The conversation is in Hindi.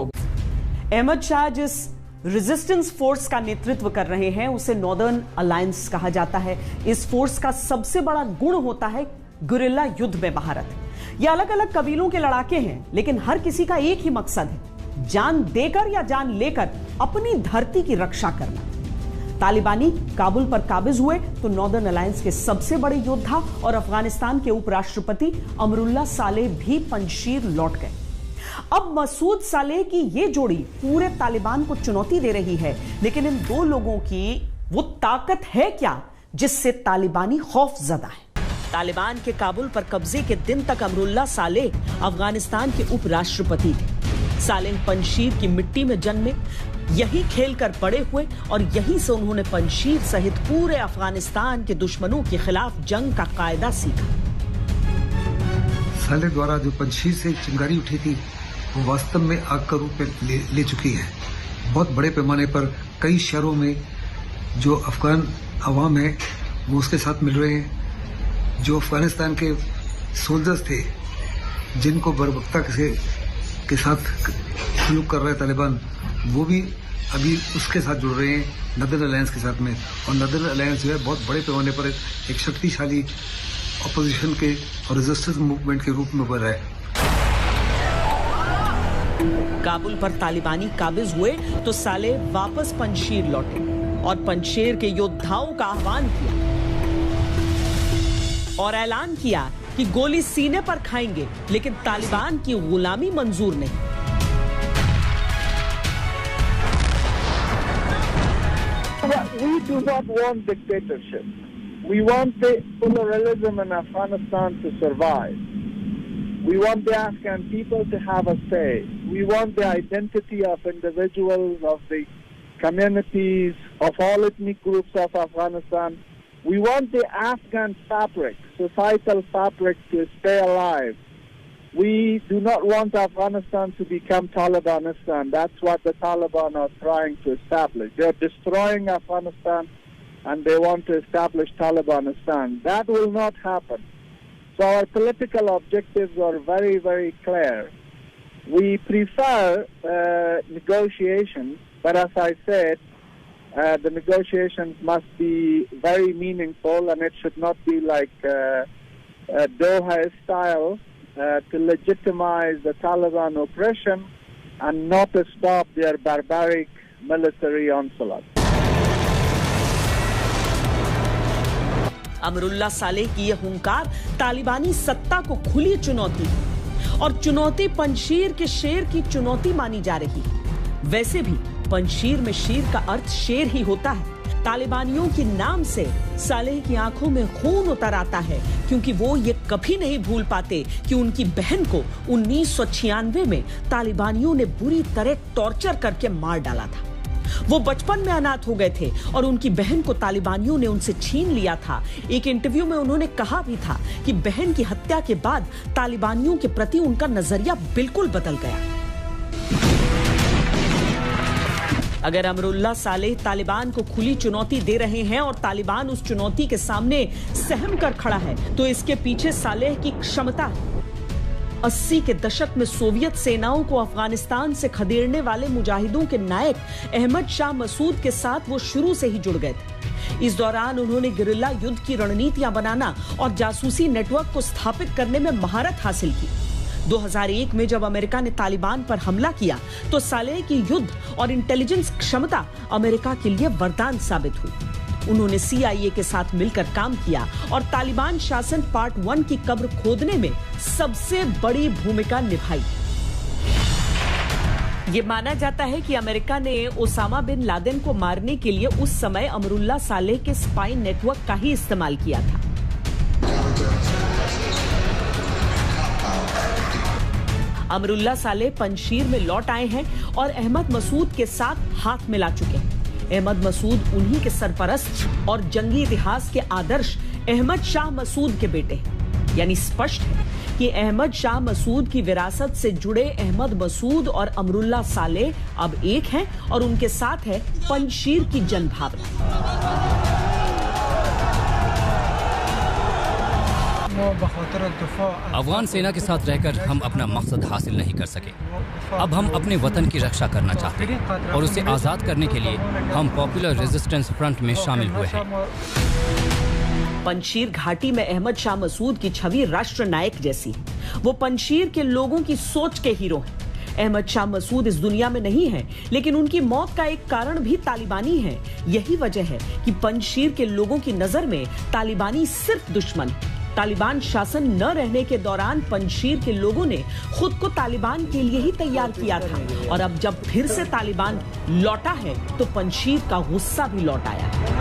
होगा। अहमद शाह जिस रेजिस्टेंस फोर्स का नेतृत्व कर रहे हैं उसे नॉर्दर्न अलायंस कहा जाता है। इस फोर्स का सबसे बड़ा गुण होता है गुरिल्ला युद्ध में महारत। ये अलग अलग कबीलों के लड़ाके हैं, लेकिन हर किसी का एक ही मकसद है, जान देकर या जान लेकर अपनी धरती की रक्षा करना। तालिबानी काबुल पर काबिज हुए तो नॉर्दर्न अलायंस के सबसे बड़े योद्धा और अफगानिस्तान के उपराष्ट्रपति अमरुल्लाह सालेह भी पंजशीर लौट गए। अब मसूद सालेह की ये जोड़ी पूरे तालिबान को चुनौती दे रही है, लेकिन इन दो लोगों की वो ताकत है क्या जिससे तालिबानी खौफजदा है। तालिबान के काबुल पर कब्जे के दिन तक अमरुल्लाह सालेह अफगानिस्तान के उपराष्ट्रपति थे। सालेह पंजशीर की मिट्टी में जन्मे, यही खेलकर बड़े हुए और यहीं से उन्होंने पंजशीर सहित पूरे अफगानिस्तान के दुश्मनों के खिलाफ जंग का कायदा सीखा। सालेह द्वारा जो पंजशीर से चिंगारी उठी थी वो वास्तव में आग का रूप ले चुकी है। बहुत बड़े पैमाने पर कई शहरों में जो अफगान अवाम है वो उसके साथ मिल रहे हैं। जो अफगानिस्तान के सोल्जर्स थे जिनको बर्बरता के साथ सलूक कर रहा है तालिबान, वो भी अभी उसके साथ जुड़ रहे हैं नॉर्दर्न अलायंस के साथ में। और नॉर्दर्न अलायंस जो है बहुत बड़े पैमाने पर एक शक्तिशाली अपोजिशन के और रेजिस्टेंस मूवमेंट के रूप में उभर रहा है। काबुल पर तालिबानी काबिज हुए तो सालेह वापस पंजशीर लौटे और पंजशीर के योद्धाओं का आह्वान किया और ऐलान किया कि गोली सीने पर खाएंगे, लेकिन तालिबान की गुलामी मंजूर नहीं। We do not want dictatorship. We want the pluralism in Afghanistan to survive. We want the Afghan people to have a say. We want the identity of individuals, of the communities, of all ethnic groups of Afghanistan. We want the Afghan fabric, societal fabric, to stay alive. We do not want Afghanistan to become Talibanistan. That's what the Taliban are trying to establish. They're destroying Afghanistan and they want to establish Talibanistan. That will not happen. So our political objectives are very, very clear. We prefer negotiations, but as I said, the negotiations must be very meaningful, and it should not be like Doha style to legitimize the Taliban oppression and not to stop their barbaric military onslaught. Amrullah Saleh की यह हुंकार तालिबानी सत्ता को खुली चुनौती और चुनौती पंजशीर के शेर की चुनौती मानी जा रही है। वैसे भी पंजशीर में शीर का अर्थ शेर ही होता है। तालिबानियों के नाम से सालेह की आंखों में खून उतर आता है, क्योंकि वो ये कभी नहीं भूल पाते कि उनकी बहन को 1996 में तालिबानियों ने बुरी तरह टॉर्चर करके मार डाला था। वो बचपन में अनाथ हो गए थे और उनकी बहन को तालिबानियों ने उनसे छीन लिया था। एक इंटरव्यू में उन्होंने कहा भी था कि बहन की हत्या के बाद तालिबानियों के प्रति उनका नजरिया बिल्कुल बदल गया। अगर अमरुल्लाह सालेह तालिबान को खुली चुनौती दे रहे हैं और तालिबान उस चुनौती के सामने सहम कर खड़ा है, तो इसके पीछे सालेह की क्षमता है। 80 के दशक में सोवियत सेनाओं को अफगानिस्तान से खदेड़ने वाले मुजाहिदों के नायक अहमद शाह मसूद के साथ वो शुरू से ही जुड़ गए थे। इस दौरान उन्होंने गेरिल्ला युद्ध की रणनीतियां बनाना और जासूसी नेटवर्क को स्थापित करने में महारत हासिल की। 2001 में जब अमेरिका ने तालिबान पर हमला किया तो सालेह की युद्ध और इंटेलिजेंस क्षमता अमेरिका के लिए वरदान साबित हुई। उन्होंने CIA के साथ मिलकर काम किया और तालिबान शासन पार्ट 1 की कब्र खोदने में सबसे बड़ी भूमिका निभाई। ये माना जाता है कि अमेरिका ने ओसामा बिन लादेन को मारने के लिए उस समय अमरुल्लाह सालेह के स्पाई नेटवर्क का ही इस्तेमाल किया था। अमरुल्लाह सालेह पंजशीर में लौट आए हैं और अहमद मसूद के साथ हाथ मिला चुके हैं। अहमद मसूद उन्हीं के सरपरस्त और जंगी इतिहास के आदर्श अहमद शाह मसूद के बेटे हैं। यानी स्पष्ट है कि अहमद शाह मसूद की विरासत से जुड़े अहमद मसूद और अमरुल्लाह सालेह अब एक हैं और उनके साथ है पंजशीर की जनभावना। अफगान सेना के साथ रहकर हम अपना मकसद हासिल नहीं कर सके। अब हम अपने वतन की रक्षा करना चाहते हैं और उसे आज़ाद करने के लिए हम पॉपुलर रेजिस्टेंस फ्रंट में शामिल हुए हैं। पंजशीर घाटी में अहमद शाह मसूद की छवि राष्ट्र नायक जैसी है। वो पंजशीर के लोगों की सोच के हीरो हैं। अहमद शाह मसूद इस दुनिया में नहीं है, लेकिन उनकी मौत का एक कारण भी तालिबानी है। यही वजह है कि पंजशीर के लोगों की नजर में तालिबानी सिर्फ दुश्मन। तालिबान शासन न रहने के दौरान पंजशीर के लोगों ने खुद को तालिबान के लिए ही तैयार किया था, और अब जब फिर से तालिबान लौटा है तो पंजशीर का गुस्सा भी लौट आया है।